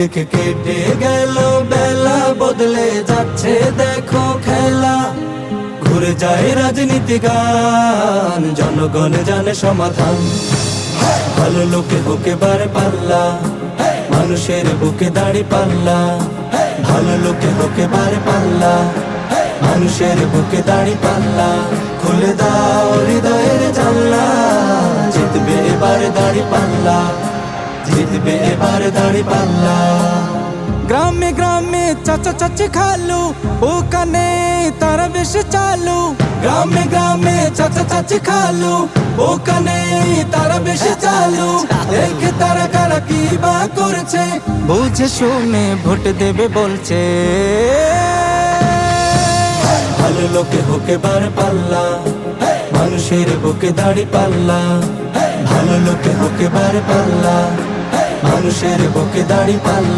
কেটে গেল বেলা, বদলে যাচ্ছে দেখো খেলা। ঘুরে যায় রাজনীতি গান, জনগণ জানে সমাধান। ভালো লোকে হোকে বারে পাল্লা, মানুষের বুকে দাড়ি পাল্লা। ভালো লোকে হোকে বারে পাল্লা, মানুষের বুকে দাড়ি পাল্লা। খুলে দাও হৃদয়ের জানলা, জিতবে এবারে দাড়ি পাল্লা, জিতবে এবারে দাড়ি পাল্লা। গ্রামে গ্রামে চাচা চাচি খালু, ওখানে তারা বেশি চালু। গ্রামে গ্রামে চাচা চাচি খালু, ওখানে তারা বেশি চালু। দেখে তারা কারা কি বা করছে, বুঝে শুনে ভোট দেবে বলছে। ভালো লোকে হোকে বারে পাল্লা, মানুষের বুকে দাড়ি পাল্লা। ভালো লোকে হোকে বারে পাল্লা, মানুষের বুকে দাড়ি পাল্লা।